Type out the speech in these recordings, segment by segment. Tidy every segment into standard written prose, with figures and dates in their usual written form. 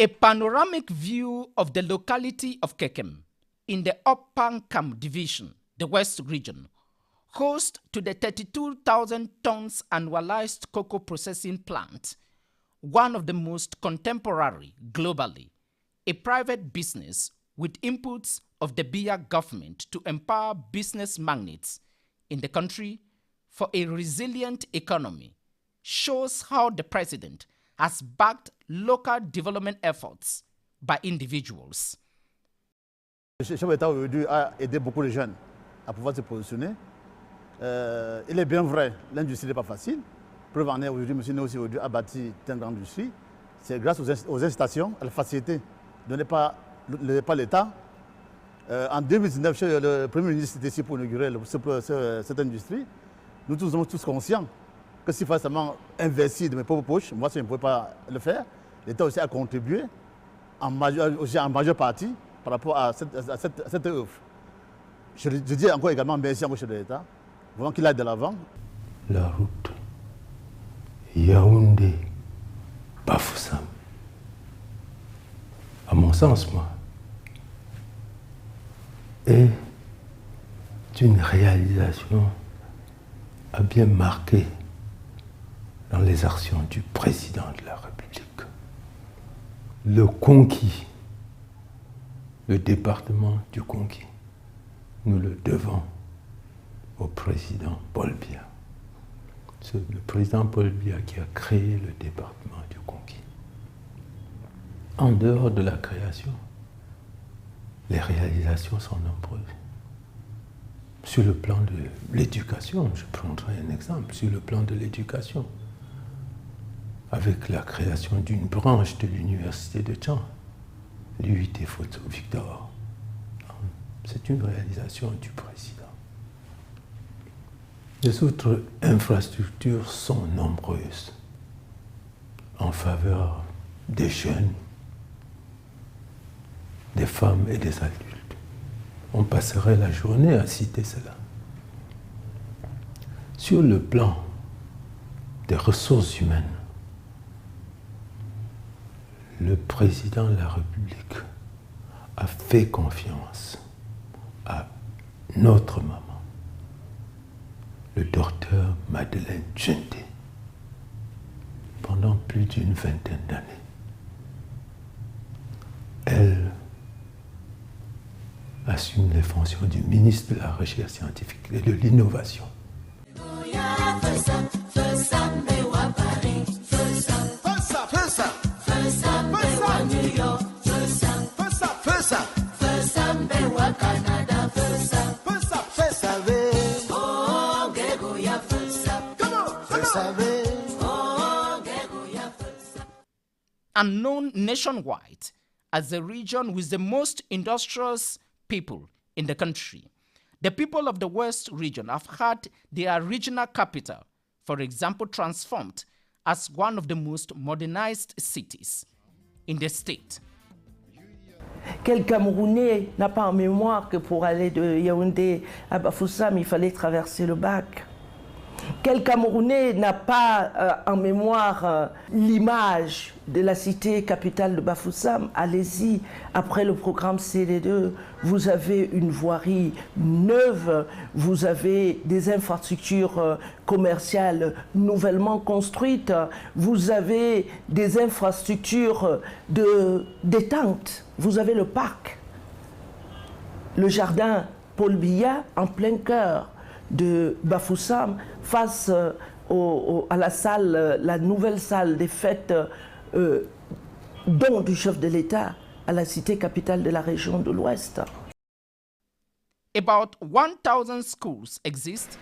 A panoramic view of the locality of Kekem in the Upper Nkam Division, the West Region, host to the 32,000 tons annualized cocoa processing plant, one of the most contemporary globally, a private business with inputs of the Biya government to empower business magnates in the country for a resilient economy, shows how the president has backed local development efforts by individuals. Le chef d'État aujourd'hui a aidé beaucoup de jeunes à pouvoir se positionner. Il est bien vrai, l'industrie n'est pas facile. Preuve en est aujourd'hui, M. Néossi aujourd'hui a bâti une grande industrie. C'est grâce aux incitations, à la facilité donnée par l'État. En 2019, le Premier ministre était ici pour inaugurer cette industrie. Nous tous sommes tous conscients que s'il fallait seulement investir de mes propres poches, moi, je ne pouvais pas le faire. L'État aussi a contribué en majeure partie par rapport à cette œuvre. Je dis encore également merci au chef de l'État, vraiment qu'il aille de l'avant. La route Yaoundé-Bafoussam, à mon sens, moi, est une réalisation à bien marquée dans les actions du président de la République. Le Conquis, le département du Conquis, nous le devons au président Paul Biya. C'est le président Paul Biya qui a créé le département du Conquis. En dehors de la création, les réalisations sont nombreuses. Sur le plan de l'éducation, je prendrai un exemple, sur le plan de l'éducation, avec la création d'une branche de l'université de Tchang, l'UIT Photo Victor. C'est une réalisation du président. Les autres infrastructures sont nombreuses en faveur des jeunes, des femmes et des adultes. On passerait la journée à citer cela. Sur le plan des ressources humaines, le président de la République a fait confiance à notre maman, le docteur Madeleine Djente, pendant plus d'une vingtaine d'années. Elle assume les fonctions du ministre de la Recherche scientifique et de l'innovation. And known nationwide as the region with the most industrious people in the country. The people of the West region have had their regional capital, for example, transformed as one of the most modernized cities in the state. Quel Camerounais n'a pas en mémoire que pour aller de Yaoundé à Bafoussam, il fallait traverser le bac? Quel Camerounais n'a pas en mémoire l'image de la cité capitale de Bafoussam? Allez-y, après le programme CD2, vous avez une voirie neuve, vous avez des infrastructures commerciales nouvellement construites, vous avez des infrastructures de détente, vous avez le parc, le jardin Paul Biya en plein cœur de Bafoussam, face à la salle, la nouvelle salle des fêtes don du chef de l'État à la cité capitale de la région de l'Ouest. About 1,000 schools exist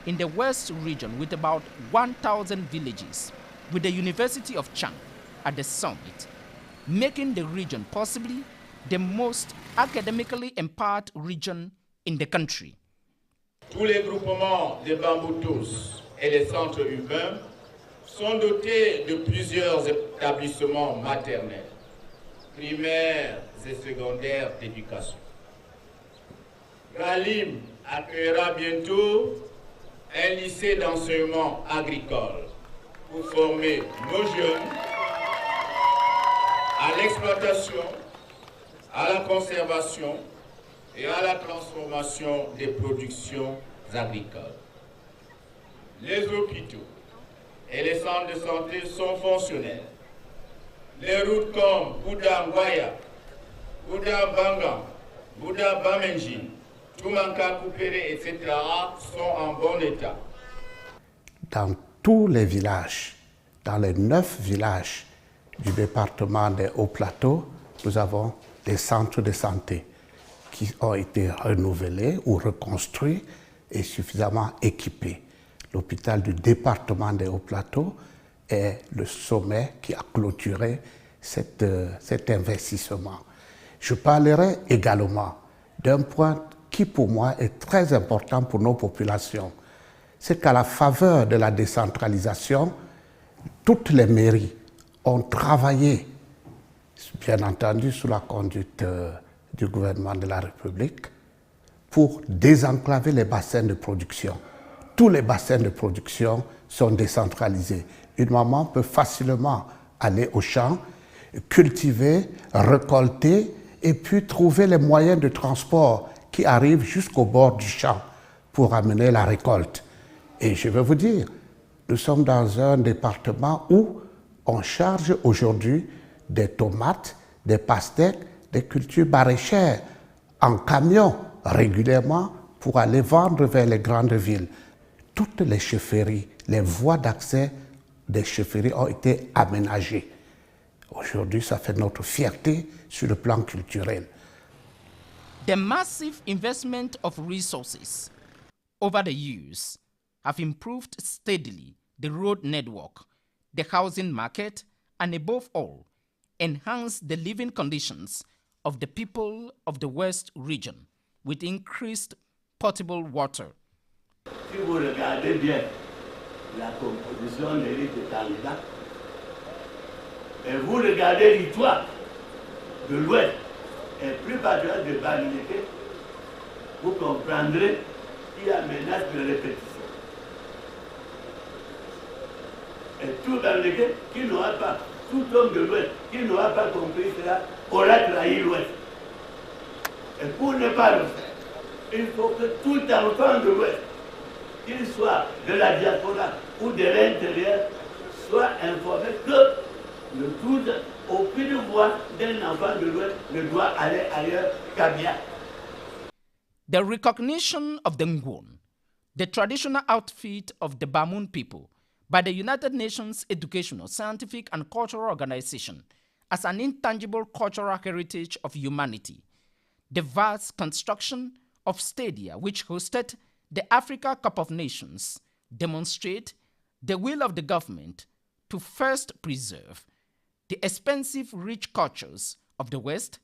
in the West region with about 1,000 villages, with the University of Chang at the summit, making the region possibly the most academically empowered region in the country. Tous les groupements de Bamboutos et les centres urbains sont dotés de plusieurs établissements maternels, primaires et secondaires d'éducation. Galim accueillera bientôt un lycée d'enseignement agricole pour former nos jeunes à l'exploitation, à la conservation et à la transformation des productions agricoles. Les hôpitaux et les centres de santé sont fonctionnels. Les routes comme Bouddha Ngwaya, Bouddha Bangan, Bouddha Bamenjin, Tumanka Koupere, etc. sont en bon état. Dans tous les villages, dans les 9 villages du département des Hauts-Plateaux, nous avons des centres de santé qui ont été renouvelés ou reconstruits et suffisamment équipés. L'hôpital du département des Hauts-Plateaux est le sommet qui a clôturé cet investissement. Je parlerai également d'un point qui pour moi est très important pour nos populations. C'est qu'à la faveur de la décentralisation, toutes les mairies ont travaillé, bien entendu sous la conduite du gouvernement de la République, pour désenclaver les bassins de production. Tous les bassins de production sont décentralisés. Une maman peut facilement aller au champ, cultiver, récolter et puis trouver les moyens de transport qui arrivent jusqu'au bord du champ pour amener la récolte. Et je vais vous dire, nous sommes dans un département où on charge aujourd'hui des tomates, des pastèques, des cultures maraîchères en camion régulièrement pour aller vendre vers les grandes villes. Toutes les chefferies, les voies d'accès des chefferies ont été aménagées. Aujourd'hui, ça fait notre fierté sur le plan culturel. The massive investment of resources over the years have improved steadily the road network, the housing market, and above all, enhanced the living conditions of the people of the West region with increased potable water. Si vous regardez bien la composition des listes de candidats, et vous regardez l'histoire de l'Ouest, et plus particulièrement de Bamileke, vous comprendrez qu'il y a menace de répétition. Et tout Bamileke qui n'aura pas, tout homme de l'Ouest qui n'aura pas compris cela, aura trahi l'Ouest. Et pour ne pas le faire, il faut que tout enfant de l'Ouest, qu'il soit de la diaspora ou de l'intérieur, soit informé que le tout, aucune voix d'un enfant de l'Ouest ne doit aller ailleurs qu'à bien. The recognition of the Ngwon, the traditional outfit of the Bamun people, by the United Nations Educational, Scientific and Cultural Organization as an intangible cultural heritage of humanity, the vast construction of stadia which hosted the Africa Cup of Nations demonstrate the will of the government to first preserve the expensive rich cultures of the West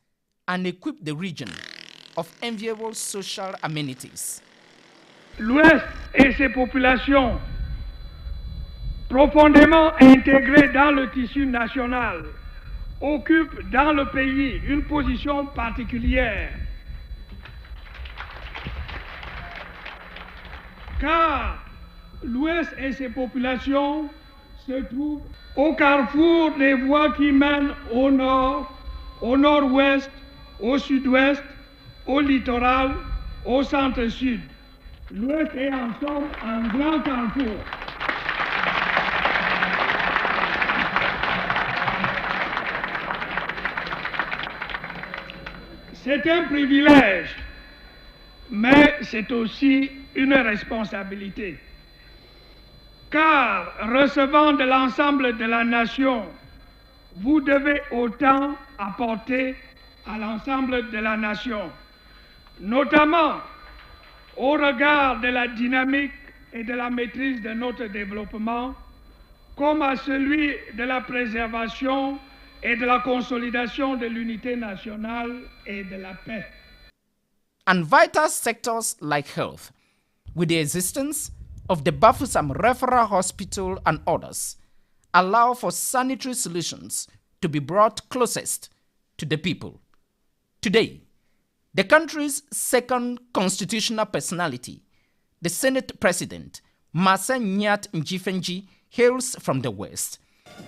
and equip the region of enviable social amenities. L'Ouest et ses populations profondément intégrées dans le tissu national occupent dans le pays une position particulière, car l'Ouest et ses populations se trouvent au carrefour des voies qui mènent au nord, au nord-ouest, au sud-ouest, au littoral, au centre-sud. L'Ouest est en somme un grand carrefour. C'est un privilège, mais c'est aussi une responsabilité. Car recevant de l'ensemble de la nation, vous devez autant apporter à l'ensemble de la nation, notamment au regard de la dynamique et de la maîtrise de notre développement, comme à celui de la préservation et de la consolidation de l'unité nationale et de la paix. And vital sectors like health, with the existence of the Bafoussam Referral Hospital and others, allow for sanitary solutions to be brought closest to the people. Today, the country's second constitutional personality, the Senate President, Massa Nyat Njifenji, hails from the West.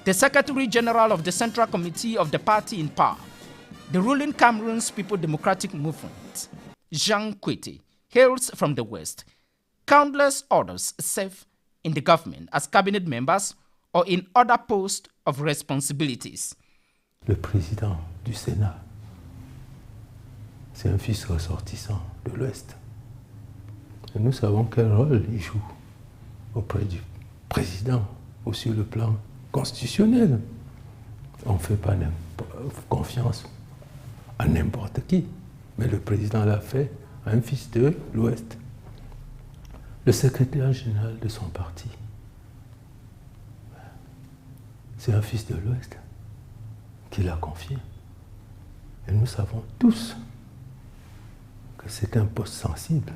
The Secretary General of the Central Committee of the party in power, the ruling Cameroon's People Democratic Movement, Jean Kwete, hails from the West. Countless others serve in the government as cabinet members or in other posts of responsibilities. Le président du Sénat, c'est un fils ressortissant de l'Ouest. Et nous savons quel rôle il joue auprès du président, ou sur le plan constitutionnel. On ne fait pas confiance à n'importe qui, mais le président l'a fait à un fils de l'Ouest. Le secrétaire général de son parti, c'est un fils de l'Ouest qui l'a confié. Et nous savons tous que c'est un poste sensible,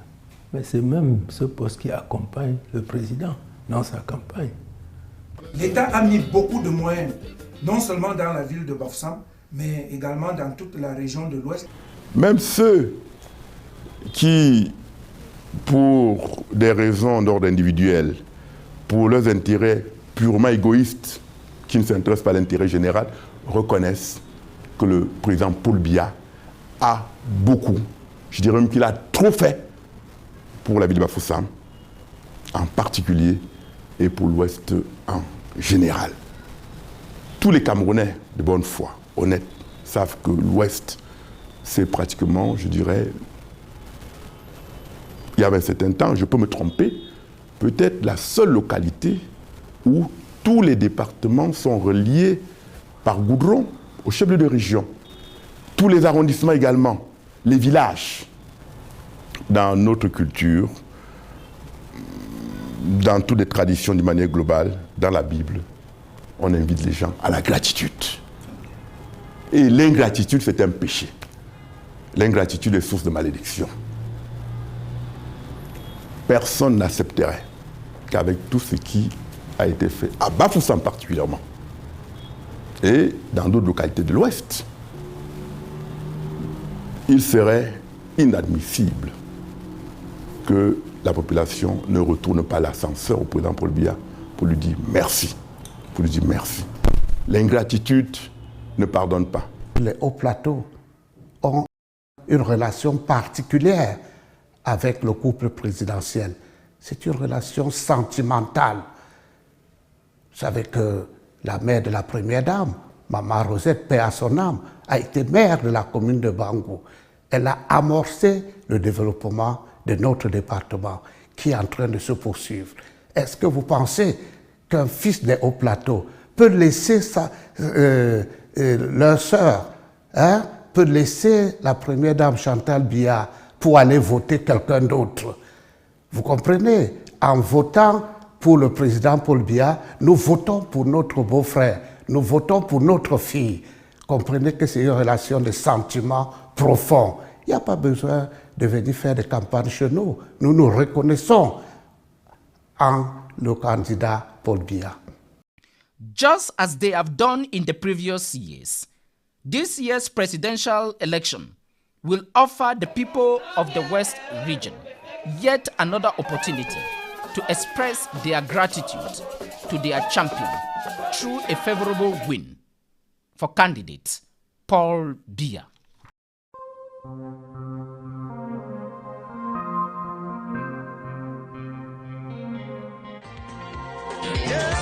mais c'est même ce poste qui accompagne le président dans sa campagne. L'État a mis beaucoup de moyens, non seulement dans la ville de Bafoussam, mais également dans toute la région de l'Ouest. Même ceux qui, pour des raisons d'ordre individuel, pour leurs intérêts purement égoïstes, qui ne s'intéressent pas à l'intérêt général, reconnaissent que le président Paul Biya a beaucoup, je dirais même qu'il a trop fait pour la ville de Bafoussam, en particulier, et pour l'Ouest en général. Tous les Camerounais de bonne foi, honnêtes, savent que l'Ouest, c'est pratiquement, je dirais, il y avait un certain temps, je peux me tromper, peut-être la seule localité où tous les départements sont reliés par goudron au chef-lieu de région. Tous les arrondissements également, les villages. Dans notre culture, dans toutes les traditions d'une manière globale, dans la Bible, on invite les gens à la gratitude. Et l'ingratitude, c'est un péché. L'ingratitude est source de malédiction. Personne n'accepterait qu'avec tout ce qui a été fait, à Bafoussam particulièrement, et dans d'autres localités de l'Ouest, il serait inadmissible que la population ne retourne pas l'ascenseur au président Paul Biya pour lui dire merci. Pour lui dire merci. L'ingratitude ne pardonne pas. Les hauts plateaux ont une relation particulière avec le couple présidentiel. C'est une relation sentimentale. Vous savez que la mère de la première dame, Maman Rosette, paix à son âme, a été maire de la commune de Bangou. Elle a amorcé le développement de notre département qui est en train de se poursuivre. Est-ce que vous pensez qu'un fils des hauts plateaux peut laisser leur sœur, peut laisser la première dame Chantal Biya pour aller voter quelqu'un d'autre? Vous comprenez? En votant pour le président Paul Biya, nous votons pour notre beau-frère, nous votons pour notre fille. Comprenez que c'est une relation de sentiments profonds. Il n'y a pas besoin de venir faire des campagnes chez nous. Nous nous reconnaissons en le candidat Paul Biya. Just as they have done in the previous years, this year's presidential election will offer the people of the West region yet another opportunity to express their gratitude to their champion through a favorable win for candidate Paul Biya. Yeah.